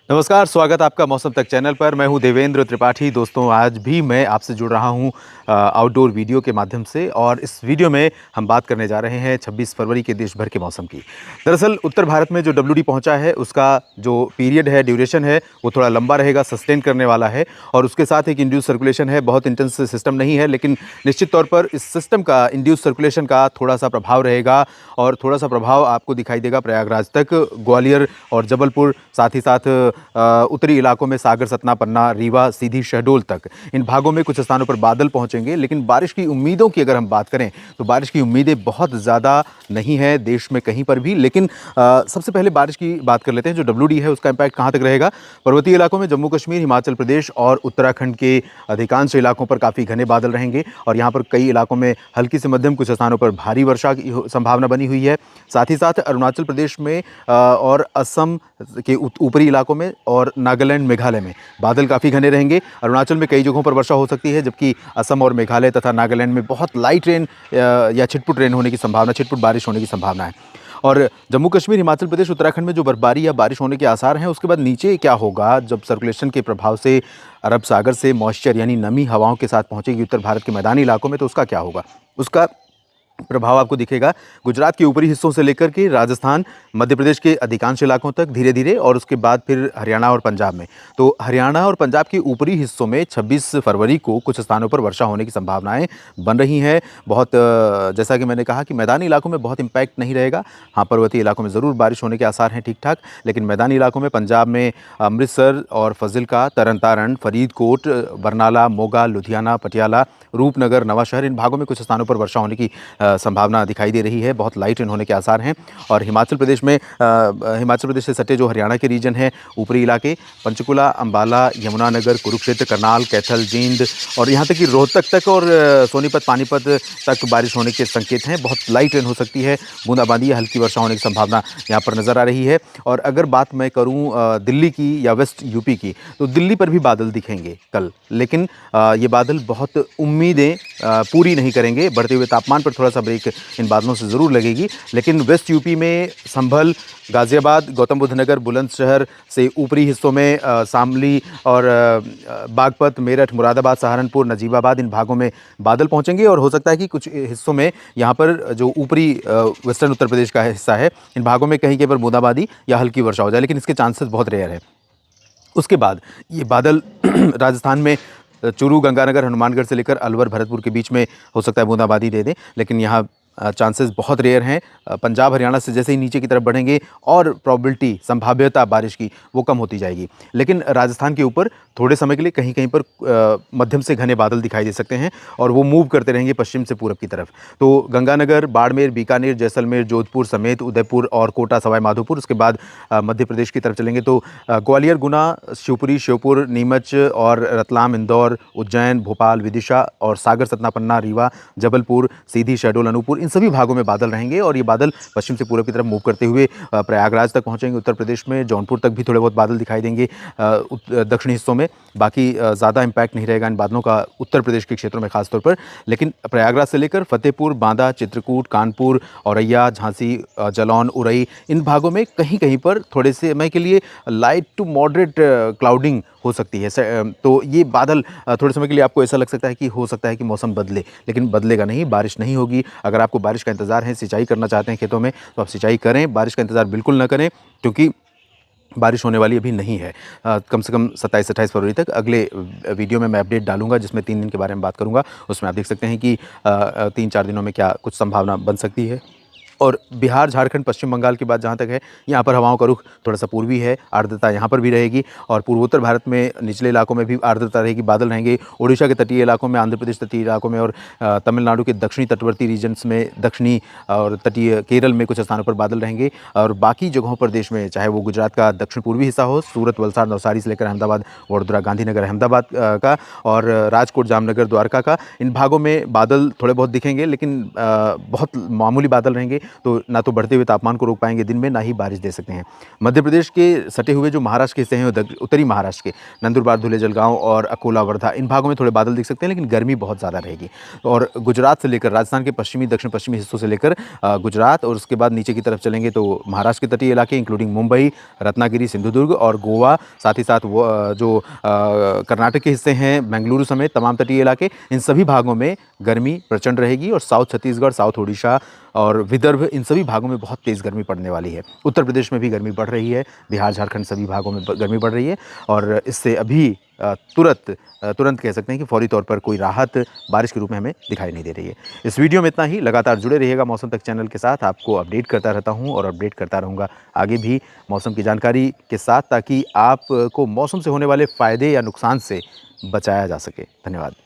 नमस्कार, स्वागत आपका मौसम तक चैनल पर। मैं हूं देवेंद्र त्रिपाठी। दोस्तों, आज भी मैं आपसे जुड़ रहा हूं आउटडोर वीडियो के माध्यम से और इस वीडियो में हम बात करने जा रहे हैं 26 फरवरी के देश भर के मौसम की। दरअसल उत्तर भारत में जो डब्ल्यूडी पहुंचा है उसका जो पीरियड है, ड्यूरेशन है, वो थोड़ा लंबा रहेगा, सस्टेन करने वाला है और उसके साथ एक इंड्यूस सर्कुलेशन है। बहुत इंटेंस सिस्टम नहीं है, लेकिन निश्चित तौर पर इस सिस्टम का, इंड्यूस सर्कुलेशन का थोड़ा-सा प्रभाव रहेगा और थोड़ा-सा प्रभाव आपको दिखाई देगा प्रयागराज तक, ग्वालियर और जबलपुर, साथ ही साथ उत्तरी इलाकों में सागर, सतना, पन्ना, रीवा, सीधी, शहडोल तक। इन भागों में कुछ स्थानों पर बादल पहुंचेंगे, लेकिन बारिश की उम्मीदों की अगर हम बात करें तो बारिश की उम्मीदें बहुत ज़्यादा नहीं है देश में कहीं पर भी। लेकिन सबसे पहले बारिश की बात कर लेते हैं। जो डब्ल्यूडी है उसका इम्पैक्ट कहाँ तक रहेगा? पर्वतीय इलाकों में जम्मू कश्मीर, हिमाचल प्रदेश और उत्तराखंड के अधिकांश इलाकों पर काफ़ी घने बादल रहेंगे और यहाँ पर कई इलाकों में हल्की से मध्यम, कुछ स्थानों पर भारी वर्षा की संभावना बनी हुई है। साथ ही साथ अरुणाचल प्रदेश में और असम के ऊपरी इलाकों में और नागालैंड, मेघालय में बादल काफ़ी घने रहेंगे। अरुणाचल में कई जगहों पर वर्षा हो सकती है, जबकि असम और मेघालय तथा नागालैंड में बहुत लाइट रेन या छिटपुट रेन होने की संभावना, छिटपुट बारिश होने की संभावना है। और जम्मू कश्मीर, हिमाचल प्रदेश, उत्तराखंड में जो बर्फबारी या बारिश होने के आसार हैं, उसके बाद नीचे क्या होगा जब सर्कुलेशन के प्रभाव से अरब सागर से मॉइस्चर यानी नमी हवाओं के साथ पहुंचेगी उत्तर भारत के मैदानी इलाकों में, तो उसका क्या होगा? उसका प्रभाव आपको दिखेगा गुजरात के ऊपरी हिस्सों से लेकर के राजस्थान, मध्य प्रदेश के अधिकांश इलाकों तक धीरे-धीरे और उसके बाद फिर हरियाणा और पंजाब में। तो हरियाणा और पंजाब के ऊपरी हिस्सों में 26 फरवरी को कुछ स्थानों पर वर्षा होने की संभावनाएँ बन रही हैं। बहुत जैसा कि मैंने कहा कि मैदानी इलाकों में बहुत इम्पैक्ट नहीं रहेगा। हाँ, पर्वतीय इलाकों में ज़रूर बारिश होने के आसार हैं ठीक-ठाक, लेकिन मैदानी इलाकों में पंजाब में अमृतसर और फ़ाज़िलका, तरन-तारण, फ़रीदकोट, बरनाला, मोगा, लुधियाना, पटियाला, रूपनगर, नवांशहर, इन भागों में कुछ स्थानों पर वर्षा होने की संभावना दिखाई दे रही है। बहुत लाइट रेन होने के आसार हैं और हिमाचल प्रदेश में हिमाचल प्रदेश से सटे जो हरियाणा के रीजन हैं, ऊपरी इलाके, पंचकुला, अंबाला, यमुनानगर, कुरुक्षेत्र, करनाल, कैथल, जींद और यहाँ तक कि रोहतक तक और सोनीपत, पानीपत तक बारिश होने के संकेत हैं। बहुत लाइट रेन हो सकती है, बूंदाबांदी या हल्की वर्षा होने की संभावना यहाँ पर नज़र आ रही है। और अगर बात मैं करूँ दिल्ली की या वेस्ट यूपी की, तो दिल्ली पर भी बादल दिखेंगे कल, लेकिन ये बादल बहुत उम्मीदें पूरी नहीं करेंगे। बढ़ते हुए तापमान पर थोड़ा-सा ब्रेक इन बादलों से ज़रूर लगेगी, लेकिन वेस्ट यूपी में संभल, गाज़ियाबाद, गौतम बुद्ध नगर, बुलंदशहर से ऊपरी हिस्सों में शामली और बागपत, मेरठ, मुरादाबाद, सहारनपुर, नजीबाबाद, इन भागों में बादल पहुँचेंगे और हो सकता है कि कुछ हिस्सों में यहाँ पर जो ऊपरी वेस्टर्न उत्तर प्रदेश का हिस्सा है, इन भागों में कहीं-कहीं पर बूंदाबांदी या हल्की वर्षा हो जाए, लेकिन इसके चांसेस बहुत रेयर है। उसके बाद ये बादल राजस्थान में चूरू, गंगानगर, हनुमानगढ़ से लेकर अलवर, भरतपुर के बीच में हो सकता है बूंदाबांदी दे दें, लेकिन यहाँ चांसेस बहुत रेयर हैं। पंजाब, हरियाणा से जैसे ही नीचे की तरफ बढ़ेंगे और प्रोबेबिलिटी, संभाव्यता बारिश की, वो कम होती जाएगी। लेकिन राजस्थान के ऊपर थोड़े समय के लिए कहीं-कहीं पर मध्यम से घने बादल दिखाई दे सकते हैं और वो मूव करते रहेंगे पश्चिम से पूरब की तरफ। तो गंगानगर, बाड़मेर, बीकानेर, जैसलमेर, जोधपुर समेत उदयपुर और कोटा, सवाई माधोपुर, उसके बाद मध्य प्रदेश की तरफ चलेंगे तो ग्वालियर, गुना, शिवपुरी, श्योपुर, नीमच और रतलाम, इंदौर, उज्जैन, भोपाल, विदिशा और सागर, सतना, पन्ना, रीवा, जबलपुर, सीधी, शहडोल, अनूपपुर, इन सभी भागों में बादल रहेंगे और ये बादल पश्चिम से पूरब की तरफ मूव करते हुए प्रयागराज तक पहुंचेंगे। उत्तर प्रदेश में जौनपुर तक भी थोड़े बहुत बादल दिखाई देंगे दक्षिणी हिस्सों में। बाकी ज़्यादा इम्पैक्ट नहीं रहेगा इन बादलों का उत्तर प्रदेश के क्षेत्रों में खासतौर पर, लेकिन प्रयागराज से लेकर फतेहपुर, बांदा, चित्रकूट, कानपुर, औरैया, झांसी, जालौन, उरई, इन भागों में कहीं-कहीं पर थोड़े से समय के लिए लाइट टू मॉडरेट क्लाउडिंग हो सकती है। तो ये बादल थोड़े समय के लिए आपको ऐसा लग सकता है कि हो सकता है कि मौसम बदले, लेकिन बदलेगा नहीं, बारिश नहीं होगी। अगर आपको बारिश का इंतज़ार है, सिंचाई करना चाहते हैं खेतों में, तो आप सिंचाई करें, बारिश का इंतज़ार बिल्कुल ना करें, क्योंकि बारिश होने वाली अभी नहीं है। कम से कम 27-28 फरवरी तक। अगले वीडियो में मैं अपडेट डालूँगा जिसमें 3 दिन के बारे में बात करूँगा। उसमें आप देख सकते हैं कि 3-4 दिनों में क्या कुछ संभावना बन सकती है। और बिहार, झारखंड, पश्चिम बंगाल की बात जहाँ तक है, यहाँ पर हवाओं का रुख थोड़ा-सा पूर्वी है, आर्द्रता यहाँ पर भी रहेगी और पूर्वोत्तर भारत में निचले इलाकों में भी आर्द्रता रहेगी, बादल रहेंगे। ओडिशा के तटीय इलाकों में, आंध्र प्रदेश तटीय इलाकों में और तमिलनाडु के दक्षिणी तटवर्ती रीजन्स में, दक्षिणी और तटीय केरल में कुछ स्थानों पर बादल रहेंगे और बाकी जगहों पर देश में, चाहे वो गुजरात का दक्षिण पूर्वी हिस्सा हो, सूरत, वलसाड, नवसारी से लेकर अहमदाबाद, वडोदरा, गांधीनगर, अहमदाबाद का और राजकोट, जामनगर, द्वारका का, इन भागों में बादल थोड़े बहुत दिखेंगे, लेकिन बहुत मामूली बादल रहेंगे। तो ना तो बढ़ते हुए तापमान को रोक पाएँगे दिन में, ना ही बारिश दे सकते हैं। मध्य प्रदेश के सटे हुए जो महाराष्ट्र के हिस्से हैं, उत्तरी महाराष्ट्र के नंदुरबार, धुले, जलगाँव और अकोला, वर्धा इन भागों में थोड़े बादल दिख सकते हैं, लेकिन गर्मी बहुत ज़्यादा रहेगी। और गुजरात से लेकर राजस्थान के पश्चिमी, दक्षिण-पश्चिमी हिस्सों से लेकर गुजरात और उसके बाद नीचे की तरफ चलेंगे तो महाराष्ट्र के तटीय इलाके इंक्लूडिंग मुंबई, रत्नागिरी, सिंधुदुर्ग और गोवा, साथ ही साथ वो कर्नाटक के हिस्से हैं, बेंगलुरु समेत तमाम तटीय इलाके, इन सभी भागों में गर्मी प्रचंड रहेगी और साउथ छत्तीसगढ़, साउथ ओडिशा और विदर्भ इन सभी भागों में बहुत तेज़ गर्मी पड़ने वाली है। उत्तर प्रदेश में भी गर्मी बढ़ रही है, बिहार, झारखंड सभी भागों में गर्मी बढ़ रही है और इससे अभी तुरंत कह सकते हैं कि फौरी तौर पर कोई राहत बारिश के रूप में हमें दिखाई नहीं दे रही है। इस वीडियो में इतना ही। लगातार जुड़े रहिएगा मौसम तक चैनल के साथ, आपको अपडेट करता रहता हूँ और अपडेट करता रहूँगा आगे भी मौसम की जानकारी के साथ, ताकि आपको मौसम से होने वाले फ़ायदे या नुकसान से बचाया जा सके। धन्यवाद।